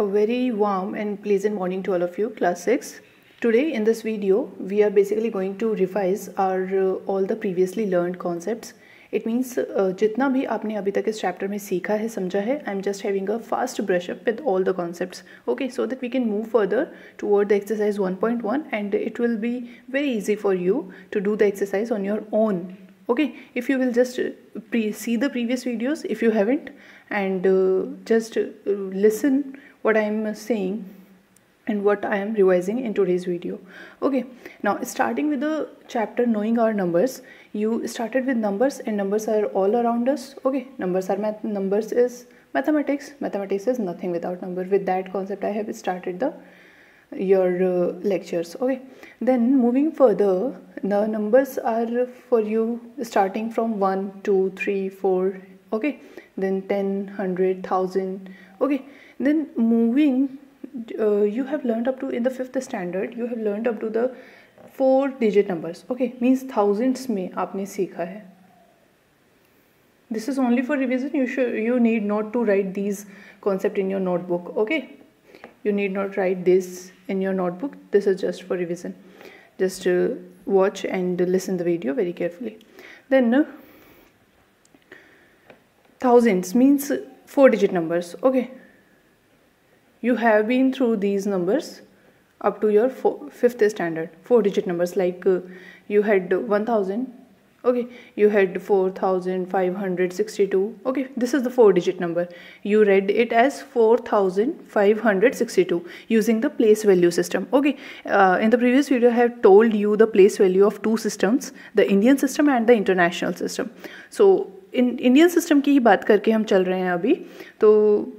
A very warm and pleasant morning to all of you, class 6. Today in this video, we are basically going to revise our all the previously learned concepts. It means जितना भी आपने अभी तक इस chapter में सीखा है, समझा है, I'm just having a fast brush up with all the concepts. Okay, so that we can move further toward the exercise 1.1 and it will be very easy for you to do the exercise on your own. Okay, if you will just see the previous videos if you haven't, and just listen what I am saying and what I am revising in today's video. Okay, now starting with the chapter knowing our numbers, you started with numbers and numbers are all around us. Okay, numbers is mathematics. Mathematics is nothing without number. With that concept I have started your lectures. Okay, then moving further, the numbers are for you starting from 1 2 3 4. Okay, then 10 100 1000. Okay, then moving you have learned up to, in the 5th standard you have learned up to the 4-digit numbers. Okay, means thousands में आपने सीखा है. This is only for revision. You need not to write these concept in your notebook. Okay, you need not write this in your notebook. This is just for revision. Just watch and listen the video very carefully. Then thousands means 4-digit numbers. Okay, you have been through these numbers up to your 5th standard. 4-digit numbers like you had 1000. Okay, you had 4562. Okay, this is the 4-digit number. You read it as 4562 using the place value system. Okay, in the previous video I have told you the place value of two systems, the Indian system and the international system. So in Indian system की ही बात करके हम चल रहे हैं अभी. तो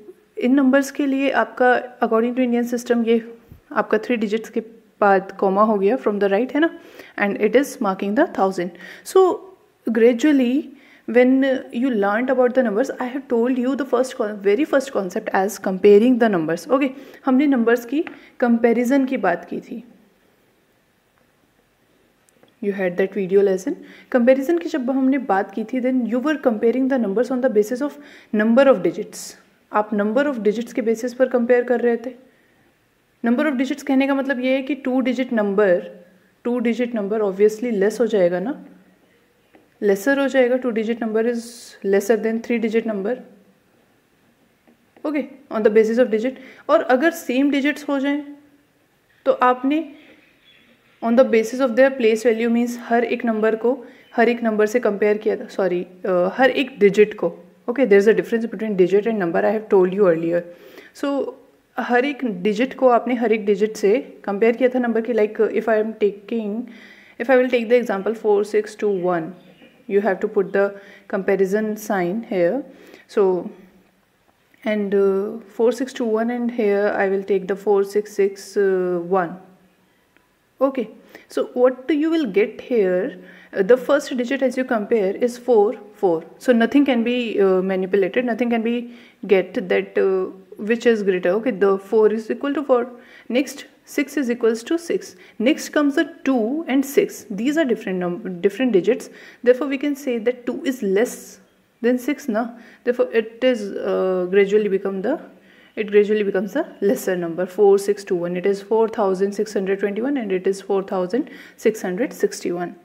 इन numbers के लिए आपका अकॉर्डिंग टू इंडियन सिस्टम ये आपका 3 डिजिट्स के बाद कॉमा हो गया फ्रॉम द राइट, है ना, and it is marking the 1000. So gradually when you learned about the numbers, I have told you the very first concept as comparing the numbers. Okay, हमने numbers की comparison की बात की थी. You had that video lesson. Comparison की जब हमने बात की थी, then you were comparing the numbers on the basis of number of digits. आप number of digits के basis पर compare कर रहे थे. Number of digits कहने का मतलब ये है कि 2-digit number obviously less हो जाएगा ना, lesser हो जाएगा. 2-digit number is lesser than 3-digit number. Okay, on the basis of digit. और अगर same digits हो जाएं तो आपने on the basis of their place value means हर एक नंबर को हर एक नंबर से कंपेयर किया था, सॉरी हर एक डिजिट को. Okay, there is a difference between digit and number, I have told you earlier. So हर एक डिजिट को आपने हर एक डिजिट से कंपेयर किया था नंबर की. Like if I will take the example 4621, you have to put the comparison sign here. So and 4621 and here I will take the 4661. Okay, so what you will get here, the first digit as you compare is 4. So nothing can be manipulated, nothing can be get that which is greater. Okay, the 4 is equal to 4. Next 6 is equals to 6. Next comes the 2 and 6. These are different digits. Therefore we can say that 2 is less than 6 na. Therefore it is gradually becomes a lesser number. 4621, it is 4621 and it is 4661.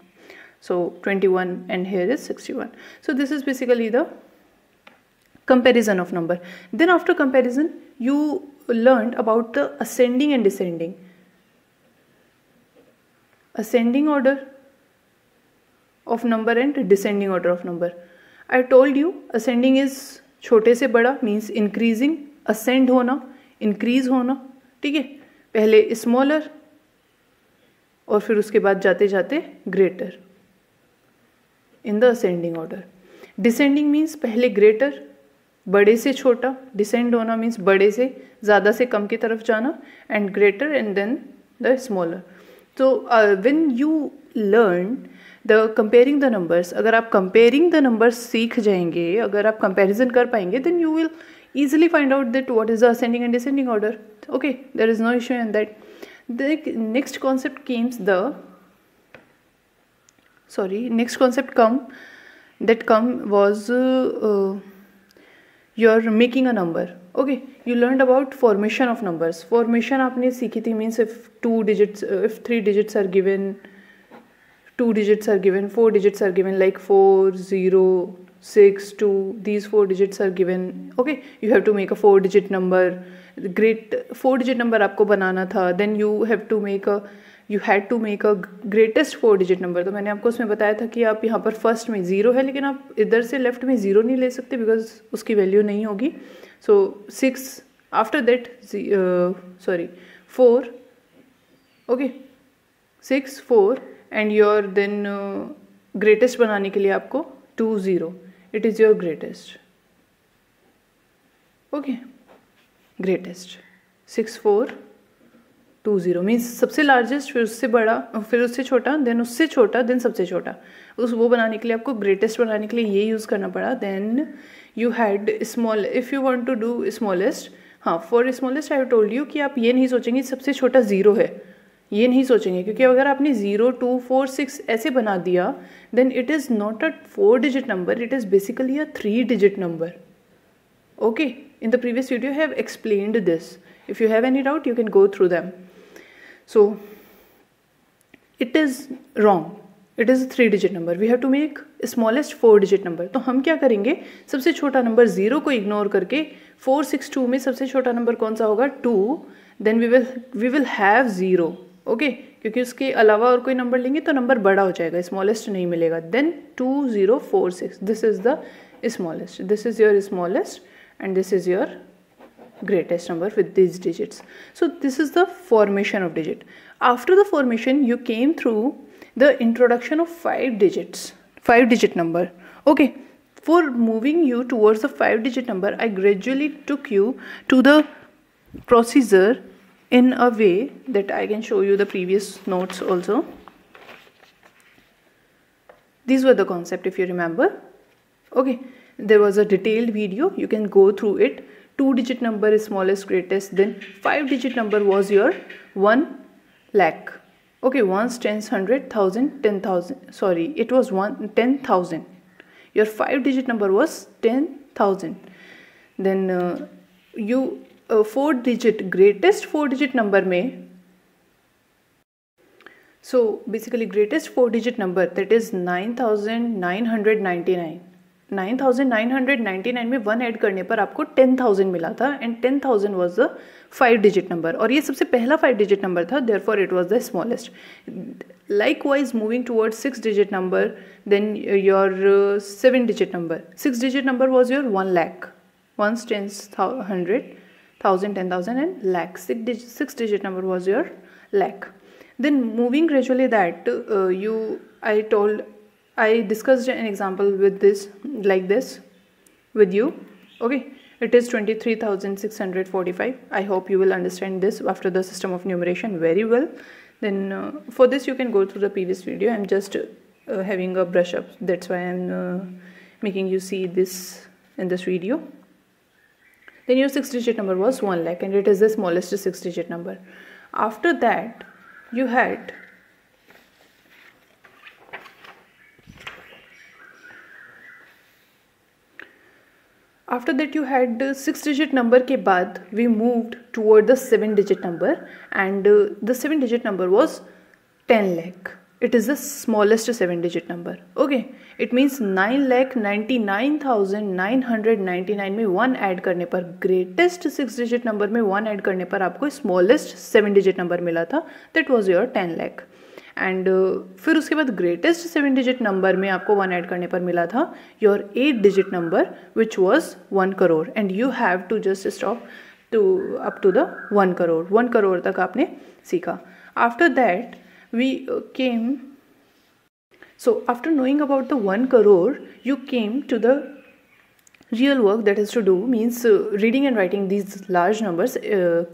So 21 and here is 61. So this is basically the comparison of number. Then after comparison you learned about the ascending and descending. Ascending order of number and descending order of number. I told you ascending is छोटे से बड़ा means increasing, ascend होना, increase होना. ठीक है, पहले smaller और फिर उसके बाद जाते जाते greater in the ascending order. Descending means पहले greater, बड़े से छोटा, descend होना means बड़े से ज़्यादा से कम की तरफ जाना, and greater and then the smaller. So when you learn the comparing the numbers, अगर आप comparing the numbers सीख जाएंगे, अगर आप comparison कर पाएंगे, then you will easily find out that what is the ascending and descending order. Okay, there is no issue in that. The next concept was you are making a number. Okay, you learn about formation of numbers. Formation आपने सीखी थी, means if 2 digits, if 3 digits are given, 2 digits are given, 4 digits are given, like 4, 0, 6, 2, these 4 digits are given. Okay, you have to make a 4 digit number. Great 4 digit number आपको बनाना था. Then you had to make a greatest 4 digit number. तो मैंने आपको उसमें बताया था कि आप यहाँ पर फर्स्ट में 0 है, लेकिन आप इधर से लेफ्ट में 0 नहीं ले सकते बिकॉज उसकी वैल्यू नहीं होगी. So 6 after that 4. Okay, 6, 4 and your then greatest बनाने के लिए आपको 2, 0. It is your greatest. Okay, greatest 6, 4, 2, 0 means सबसे लार्जेस्ट, फिर उससे बड़ा, फिर उससे छोटा, देन उससे छोटा, देन सबसे छोटा. वो बनाने के लिए आपको ग्रेटेस्ट बनाने के लिए ये यूज़ करना पड़ा. Then you had small. If you want to do smallest, हाँ, for smallest I have told you कि आप ये नहीं सोचेंगे सबसे छोटा 0 है, ये नहीं सोचेंगे, क्योंकि अगर आपने 0, 2, 4, 6 ऐसे बना दिया then it is not a 4 digit number, it is basically a 3 digit number. Okay, in the previous video I have explained this. If you have any doubt you can go through them. So it is wrong. It is a 3 digit number. We have to make smallest 4 digit number. तो हम क्या करेंगे, सबसे छोटा number 0 को ignore करके 462 में सबसे छोटा नंबर कौन सा होगा, 2. Then we will have 0. Okay, क्योंकि उसके अलावा और कोई नंबर लेंगे तो नंबर बड़ा हो जाएगा, स्मॉलेस्ट नहीं मिलेगा. Then 2046, this is the smallest, this is your smallest and this is your greatest number with these digits. So this is the formation of digit. After the formation you came through the introduction of 5 digits, 5 digit number. Okay, for moving you towards the 5 digit number I gradually took you to the procedure in a way that I can show you the previous notes also. These were the concept, if you remember. Okay, there was a detailed video, you can go through it. 2 digit number is smallest, greatest, then 5 digit number was your 1 lakh. Okay, ones, tens, 100, 1000, 10,000, sorry, it was 10,000. Your 5 digit number was 10,000. Then you 4 digit greatest 4 digit number में, so basically greatest 4 digit number that is 9,999. 9,999 में 1 add करने पर आपको 10,000 मिला था and 10,000 was the 5 digit number, और ये सबसे पहला 5 digit नंबर था, therefore it was the smallest. Likewise moving towards 6 digit number, then your 7 digit number. 6 digit number was your 1 lakh, ones, tens, 100, 1000, 10,000 and lakh. 6 digit number was your lakh. Then moving gradually that I discussed an example with this, like this with you. Okay, it is 23,645. I hope you will understand this after the system of numeration very well. Then for this you can go through the previous video. I'm just having a brush up, that's why I'm making you see this in this video. Then your 6 digit number was 1 lakh and it is the smallest 6 digit number. After that you had the 6 digit number के बाद we moved toward the 7 digit number and the 7 digit number was 10 lakh. It is the smallest 7 digit number. Okay, it means 9,99,999 में 1 add करने पर, greatest 6 digit number में 1 add करने पर आपको smallest 7 digit number मिला था, that was your 10 lakh. And फिर उसके बाद ग्रेटेस्ट 7 digit नंबर में आपको 1 ऐड करने पर मिला था your 8 digit number which was 1 crore and you have to just stop to up to the 1 crore. 1 crore तक आपने सीखा. After that we came, so after knowing about the 1 crore you came to the real work that is to do, means reading and writing these large numbers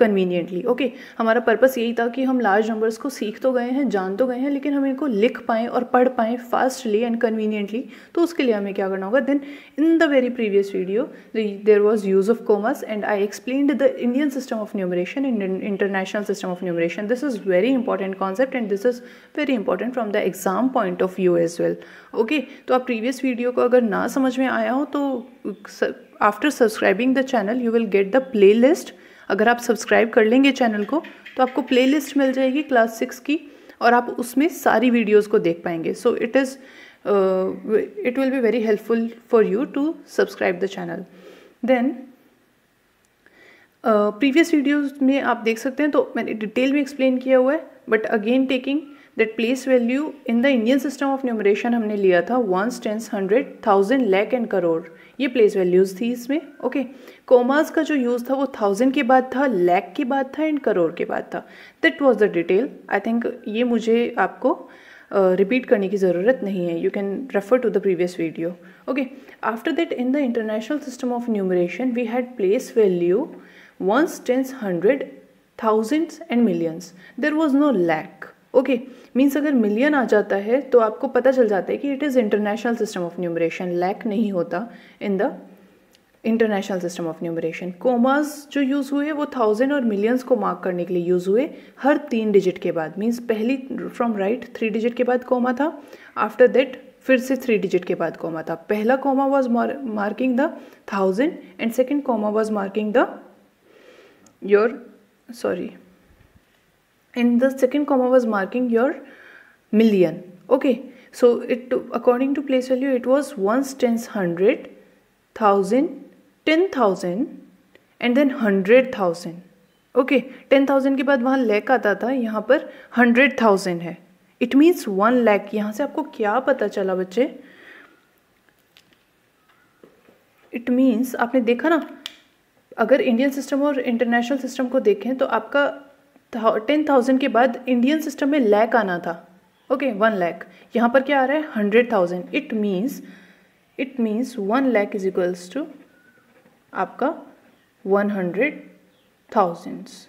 conveniently. Okay, हमारा purpose यही था कि हम large numbers को सीख तो गए हैं, जान तो गए हैं, लेकिन हम इनको लिख पाएँ और पढ़ पाएँ फास्टली एंड कन्वीनियंटली. तो उसके लिए हमें क्या करना होगा. Then in the very previous video there was use of commerce and I explained the Indian system of numeration and international system of numeration. This is very important concept and this is very important from the exam point of view as well. Okay, तो आप previous video को अगर ना समझ में आया हो तो after subscribing the channel you will get the play list. अगर आप सब्सक्राइब कर लेंगे चैनल को तो आपको प्ले लिस्ट मिल जाएगी क्लास 6 की, और आप उसमें सारी वीडियोज़ को देख पाएंगे. So it will be very helpful for you to subscribe the channel. Then previous videos में आप देख सकते हैं, तो मैंने डिटेल में एक्सप्लेन किया हुआ है, but again taking that place value in the Indian system of numeration हमने लिया था 1, 10, 100, 1000, लाख एंड करोड़. ये प्लेस वैल्यूज़ थी इसमें. ओके, कोमास का जो यूज़ था वो 1000 के बाद था, लाख के बाद था एंड करोड़ के बाद था. That was the detail. I think ये मुझे आपको रिपीट करने की ज़रूरत नहीं है. You can refer to the previous video. Okay, after that in the international system of numeration we had place value 1, 10, 100, thousands and millions. There was no lakh. Okay, means अगर million आ जाता है तो आपको पता चल जाता है कि it is international system of numeration. Lakh नहीं होता in the international system of numeration. Commas जो यूज़ हुए वो 1000 और मिलियंस को मार्क करने के लिए यूज़ हुए हर 3 डिजिट के बाद. मीन्स पहली फ्रॉम राइट 3 डिजिट के बाद कोमा था, आफ्टर दैट फिर से 3 डिजिट के बाद कोमा था. पहला comma was marking the 1000 and second comma was marking the and the second comma was marking your million. Okay, so it according to place value it was 1, 10, 100, 1000, 10,000 and then 100,000. Okay, 10,000 के बाद वहाँ लाख आता था, यहाँ पर 100,000 है. It means 1 lakh. यहाँ से आपको क्या पता चला बच्चे? इट मीन्स आपने देखा ना, अगर इंडियन सिस्टम और इंटरनेशनल सिस्टम को देखें तो आपका 10,000 के बाद इंडियन सिस्टम में लाख आना था. ओके, 1 लाख. यहाँ पर क्या आ रहा है? 100,000. It means 1 lakh is equals to आपका 100,000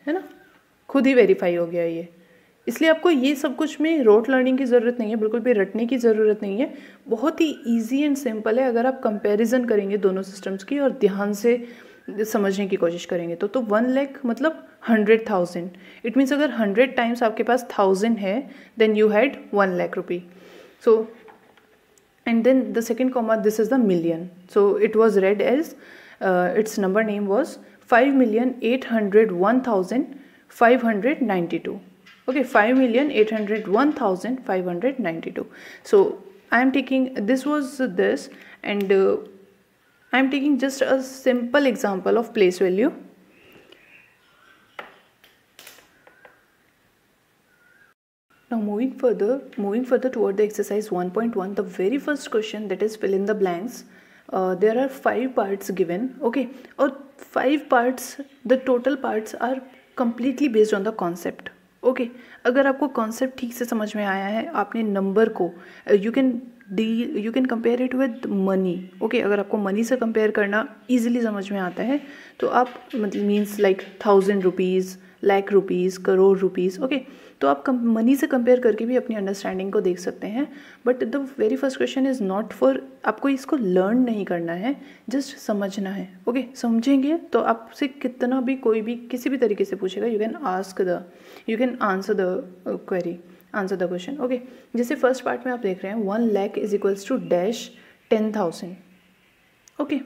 है ना. खुद ही वेरीफाई हो गया ये. इसलिए आपको ये सब कुछ में रोट लर्निंग की ज़रूरत नहीं है, बिल्कुल भी रटने की ज़रूरत नहीं है. बहुत ही ईजी एंड सिंपल है अगर आप कंपैरिजन करेंगे दोनों सिस्टम्स की और ध्यान से समझने की कोशिश करेंगे तो 1 लाख मतलब 100,000. इट मीन्स अगर 100 टाइम्स आपके पास 1000 है then you had 1 lakh rupee. So and then the second comma this is the million. So it was read as its number name was 5,801,592. Okay, 5,801,592. So I am taking this and I am taking just a simple example of place value. Now moving further toward the exercise 1.1, the very first question, that is fill in the blanks. There are 5 parts given. Okay, or 5 parts, the total parts are completely based on the concept. Okay, अगर आपको concept ठीक से समझ में आया है, आपने number को you can compare it with money. Okay, अगर आपको मनी से कंपेयर करना इजीली समझ में आता है तो आप मतलब means like 1000 rupees, lakh rupees, crore rupees. Okay, तो आप मनी से कंपेयर करके भी अपनी अंडरस्टैंडिंग को देख सकते हैं. But the very first question is not for, आपको इसको लर्न नहीं करना है, जस्ट समझना है. ओके, समझेंगे तो आपसे कितना भी कोई भी किसी भी तरीके से पूछेगा, you can answer the query, answer the question. Okay, जैसे फर्स्ट पार्ट में आप देख रहे हैं 1 lakh is equals to dash 10,000. Okay,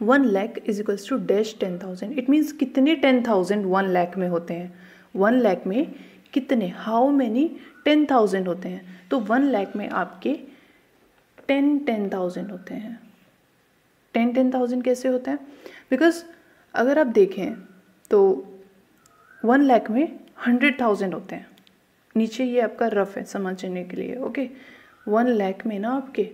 1 lakh is equals to dash 10,000. It means कितने 10,000 1 लाख में होते हैं? 1 लाख में कितने, हाउ मैनी 10,000 होते हैं? तो 1 लाख में आपके 10,000 होते हैं. 10,000 कैसे होते हैं? बिकॉज अगर आप देखें तो 1 लाख में 100,000 होते हैं. नीचे ये आपका रफ है समझने के लिए. ओके, 1 लाख में ना आपके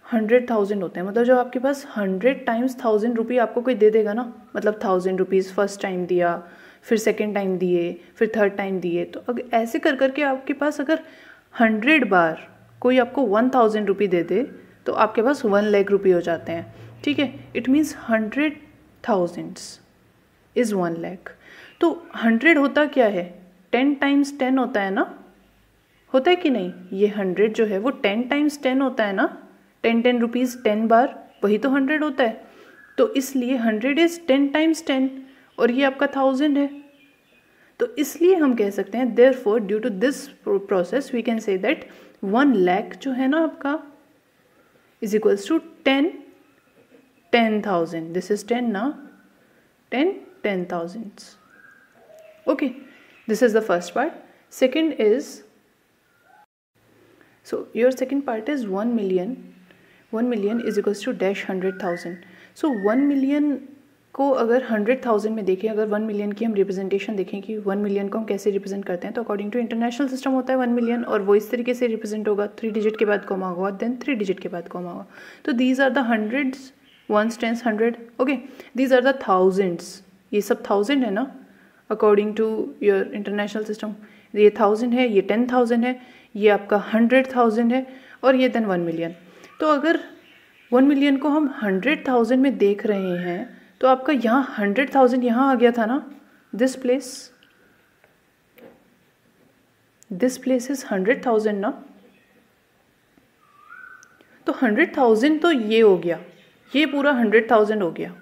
100,000 होते हैं. मतलब जब आपके पास 100 टाइम्स 1000 रुपये आपको कोई दे देगा ना, मतलब 1000 रुपीज़ फर्स्ट टाइम दिया, फिर सेकेंड टाइम दिए, फिर थर्ड टाइम दिए, तो अगर ऐसे कर करके आपके पास अगर 100 बार कोई आपको 1000 रुपये दे दे तो आपके पास 1 लाख रुपये हो जाते हैं. ठीक है, इट मीन्स 100,000 इज़ 1 लाख. तो 100 होता क्या है? 10 टाइम्स 10 होता है ना, होता है कि नहीं? ये 100 जो है वो 10 टाइम्स 10 होता है ना, 10 रुपीज़ 10 बार, वही तो 100 होता है. तो इसलिए 100 इज़ 10 टाइम्स 10 और ये आपका 1000 है. तो इसलिए हम कह सकते हैं therefore due to this process we can say that 1 lakh जो है ना आपका is equals to 10,000. This is 10 ना, 10,000. Okay, this is the first part. Second is, so your second part is 1 million. 1 million is equals to dash 100,000. So 1 million को अगर 100,000 में देखें, अगर 1 मिलियन की हम रिप्रेजेंटेशन देखें कि 1 मिलियन को हम कैसे रिप्रेजेंट करते हैं, तो अकॉर्डिंग टू इंटरनेशनल सिस्टम होता है 1 मिलियन, और वो इस तरीके से रिप्रेजेंट होगा, 3 डिजिट के बाद कॉमा होगा, देन 3 डिजिट के बाद कॉमा होगा. तो these are the hundreds, ones, tens, 100. Okay, these are the thousands. ये सब 1000 है ना according to your international system. ये 1000 है, ये 10,000 है, ये आपका 100,000 है, और ये देन 1 मिलियन. तो अगर 1 मिलियन को हम 100,000 में देख रहे हैं, तो आपका यहाँ 100,000 यहाँ आ गया था ना, दिस प्लेस इज 100,000 ना. तो 100,000 तो ये हो गया, ये पूरा 100,000 हो गया,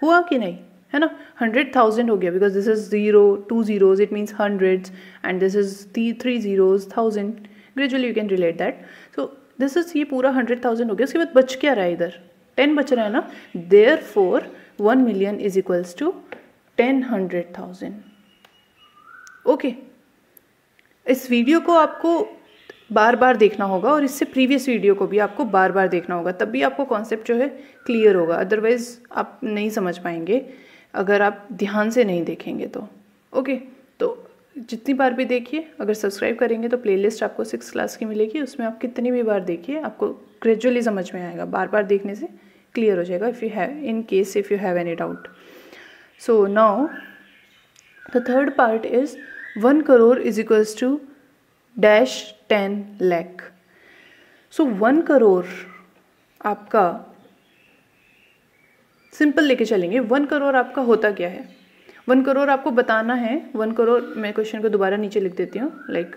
हुआ कि नहीं, है ना. 100,000 हो गया because this is 0, 2 zeros, it means hundreds, and this is 3 zeros, 1000. Gradually you can relate that. So this is, ये पूरा 100,000 हो गया. उसके बाद बच क्या रहा है, इधर 10 बच रहा है ना. Therefore 1 million is equals to 10,100,000. Okay, इस वीडियो को आपको बार बार देखना होगा, और इससे प्रीवियस वीडियो को भी आपको बार बार देखना होगा, तब भी आपको कॉन्सेप्ट जो है क्लियर होगा. अदरवाइज आप नहीं समझ पाएंगे अगर आप ध्यान से नहीं देखेंगे तो. ओके, तो जितनी बार भी देखिए, अगर सब्सक्राइब करेंगे तो प्लेलिस्ट आपको 6 क्लास की मिलेगी, उसमें आप कितनी भी बार देखिए आपको ग्रेजुअली समझ में आएगा. बार बार देखने से क्लियर हो जाएगा. If you have, in case if you have any doubt. So now the third part is 1 crore is equals to dash 10 lakh. So 1 crore आपका सिंपल लेके चलेंगे. 1 करोड़ आपका होता क्या है, 1 करोड़ आपको बताना है. 1 करोड़, मैं क्वेश्चन को दोबारा नीचे लिख देती हूँ, लाइक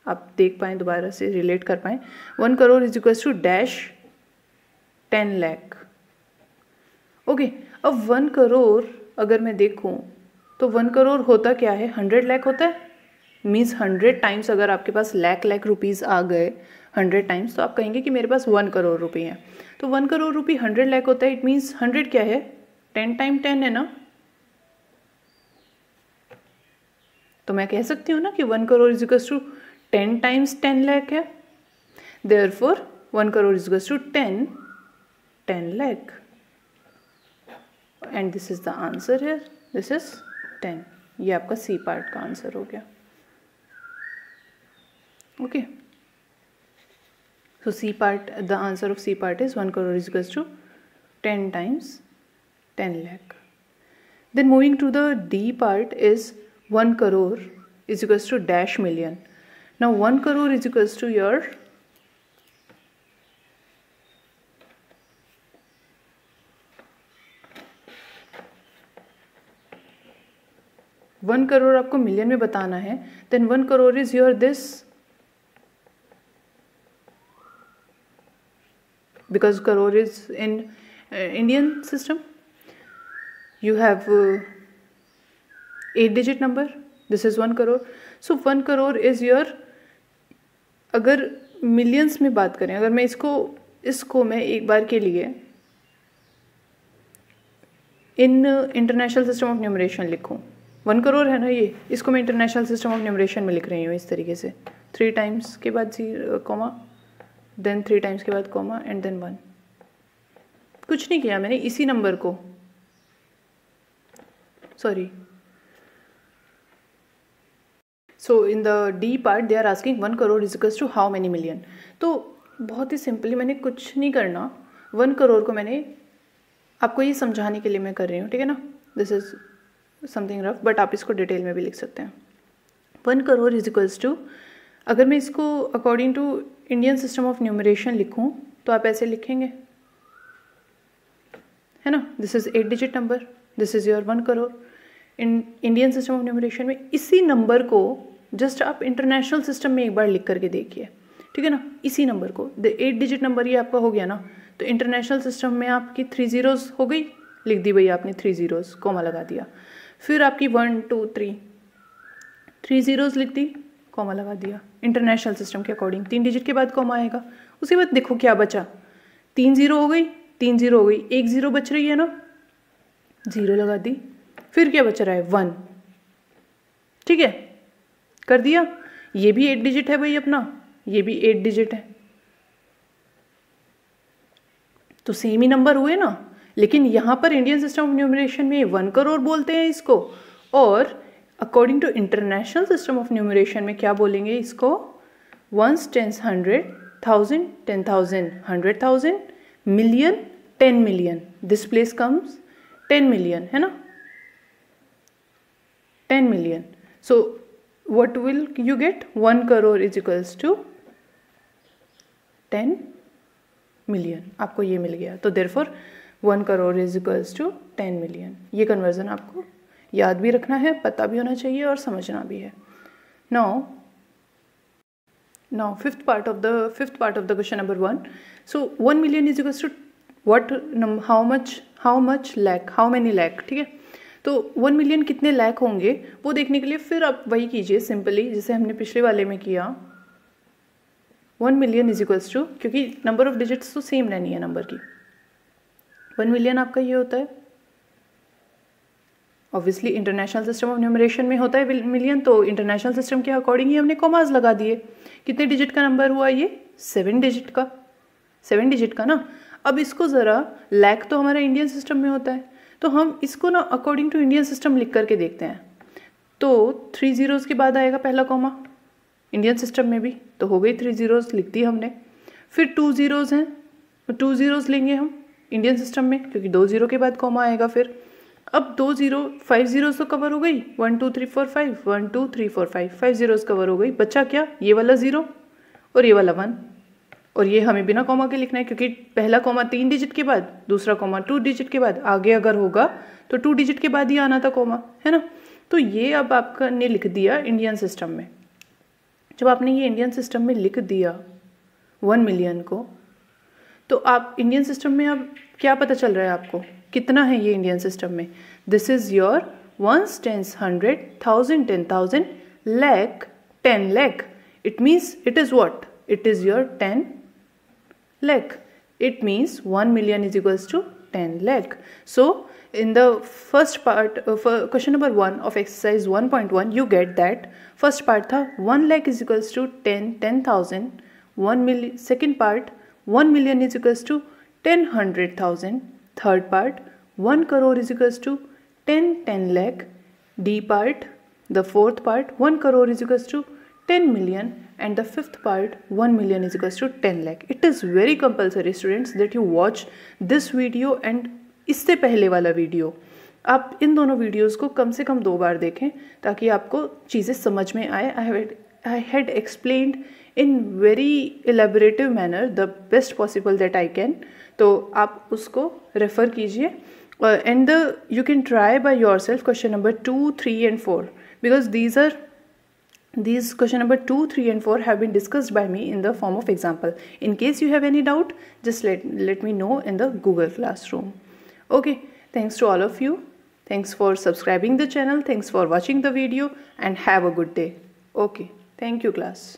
आप देख पाएँ, दोबारा से रिलेट कर पाएँ. 1 crore is equals to dash 10 lakh. Okay, अब 1 करोड़ अगर मैं देखूँ तो 1 करोड़ होता क्या है, 100 लाख होता है. मीन्स 100 टाइम्स अगर आपके पास लाख रुपीज़ आ गए 100 टाइम्स, तो आप कहेंगे कि मेरे पास 1 करोड़ रुपये हैं. तो 1 करोड़ रुपये 100 लाख होता है. इट मीन्स 100 क्या है, 10 टाइम 10 है ना. तो मैं कह सकती हूँ ना कि 1 crore is equals to 10 times 10 lakh है. Therefore 1 crore is equals to 10 lakh. And this is the answer है, दिस इज 10. ये आपका सी पार्ट का आंसर हो गया. Okay, so C part, the answer of C part is 1 crore is equals to 10 times 10 lakh. Then moving to the D part is 1 crore is equals to dash million. Now 1 crore is equals to your one crore आपको million में बताना है. Then 1 crore is your this, because crore is in Indian system, you have 8 digit number, this is 1 crore. So 1 crore is your, अगर millions में बात करें, अगर मैं इसको मैं एक बार के लिए in international system of numeration लिखूं, 1 करोड़ है ना ये, इसको मैं इंटरनेशनल सिस्टम ऑफ न्यूमरेशन में लिख रही हूँ इस तरीके से, 3 टाइम्स के बाद कॉमा, देन 3 टाइम्स के बाद कॉमा, एंड देन 1. कुछ नहीं किया मैंने, इसी नंबर को, sorry. So in the D part they are asking 1 crore is equals to how many million. तो बहुत ही सिंपली, मैंने कुछ नहीं करना. 1 करोड़ को मैंने आपको ये समझाने के लिए मैं कर रही हूँ, ठीक है ना. This is something rough, but आप इसको डिटेल में भी लिख सकते हैं. 1 करोड़ इज इक्वल्स टू, अगर मैं इसको according to Indian system of numeration लिखूं तो आप ऐसे लिखेंगे, है ना. This is 8 digit number, this is your 1 crore. In Indian system of numeration में इसी नंबर को जस्ट आप इंटरनेशनल सिस्टम में एक बार लिख करके देखिए, ठीक है ना. इसी नंबर को, 8 डिजिट नंबर ये आपका हो गया ना, तो इंटरनेशनल सिस्टम में आपकी 3 zeros हो गई, लिख दी भैया आपने 3 zeros, कॉमा लगा दिया. फिर आपकी 1 2 3 3 zeros लिख दी, कॉमा लगा दिया। इंटरनेशनल सिस्टम के अकॉर्डिंग 3 डिजिट के बाद कॉमा आएगा। उसके बाद देखो क्या बचा, 3 0 हो गई, 3 0 हो गई, 1 0 बच रही है ना, 0 लगा दी। फिर क्या बच रहा है 1, ठीक है, कर दिया। ये भी 8 डिजिट है भाई अपना, ये भी 8 डिजिट है, तो सेम ही नंबर हुए ना। लेकिन यहाँ पर इंडियन सिस्टम ऑफ न्यूमरेशन में 1 करोड़ बोलते हैं इसको, और according to international system of numeration में क्या बोलेंगे इसको, 1s, 10s, 100, 1000, 10,000, 100,000, million, 10 million. This place comes 10 million, है ना, 10 million. So what will you get, 1 crore is equals to 10 million, आपको ये मिल गया। तो therefore 1 crore is equals to 10 million. ये कन्वर्जन आपको याद भी रखना है, पता भी होना चाहिए और समझना भी है। now fifth part of the question number 1. So 1 million is equals to what, how much lakh, how many lakh, ठीक है। तो 1 मिलियन कितने लाख होंगे वो देखने के लिए फिर आप वही कीजिए सिंपली जैसे हमने पिछले वाले में किया। 1 मिलियन इज इक्वल्स टू, क्योंकि नंबर ऑफ डिजिट्स तो सेम रहनी है नंबर की, 1 मिलियन आपका ये होता है, obviously international system of numeration में होता है मिलियन, तो इंटरनेशनल सिस्टम के अकॉर्डिंग ही हमने कॉमास लगा दिए। कितने डिजिट का नंबर हुआ ये, 7 डिजिट का, 7 डिजिट का ना। अब इसको ज़रा, लैख तो हमारा इंडियन सिस्टम में होता है, तो हम इसको ना अकॉर्डिंग टू इंडियन सिस्टम लिख करके देखते हैं। तो 3 zeros के बाद आएगा पहला कॉमा इंडियन सिस्टम में भी, तो हो गई 3 zeros लिख दी हमने। फिर 2 zeros हैं, 2 zeros लेंगे हम इंडियन सिस्टम में, क्योंकि 2 0 के बाद कॉमा आएगा। फिर अब 2 0, 5 zeros तो कवर हो गई, 1 2 3 4 5, 1 2 3 4 5, 5 zeros कवर हो गई। बचा क्या, ये वाला 0 और ये वाला 1, और ये हमें बिना कॉमा के लिखना है, क्योंकि पहला कॉमा 3 डिजिट के बाद, दूसरा कॉमा 2 डिजिट के बाद, आगे अगर होगा तो 2 डिजिट के बाद ही आना था कॉमा, है ना। तो ये अब आपका ने लिख दिया इंडियन सिस्टम में। जब आपने ये इंडियन सिस्टम में लिख दिया 1 मिलियन को, तो आप इंडियन सिस्टम में अब क्या पता चल रहा है आपको, कितना है ये इंडियन सिस्टम में। This is your 1s, 10s, 100, 1000, 10,000, lakh, 10 lakh. It means it is what? It is your 10 lakh. It means 1 million is equals to 10 lakh. So in the first part for question number 1 of exercise 1.1 you get that first part tha 1 lakh is equals to 10,000, 1 million, second part 1 million is equals to 10 100,000, third part 1 crore is equals to 10 lakh, D part, the fourth part 1 crore is equals to 10 million, and the fifth part 1 million is equals to 10 lakh. It is very compulsory students that you watch this video and इससे पहले वाला video, आप इन दोनों videos को कम से कम 2 बार देखें ताकि आपको चीज़ें समझ में आए। I had explained in very elaborative manner the best possible that I can, तो आप उसको रेफ़र कीजिए। and you can try by yourself question number 2, 3 and 4 because these question number 2, 3 and 4 have been discussed by me in the form of example. In case you have any doubt, just let me know in the Google Classroom. Okay, thanks to all of you. Thanks for subscribing the channel. Thanks for watching the video and have a good day. Okay, thank you class.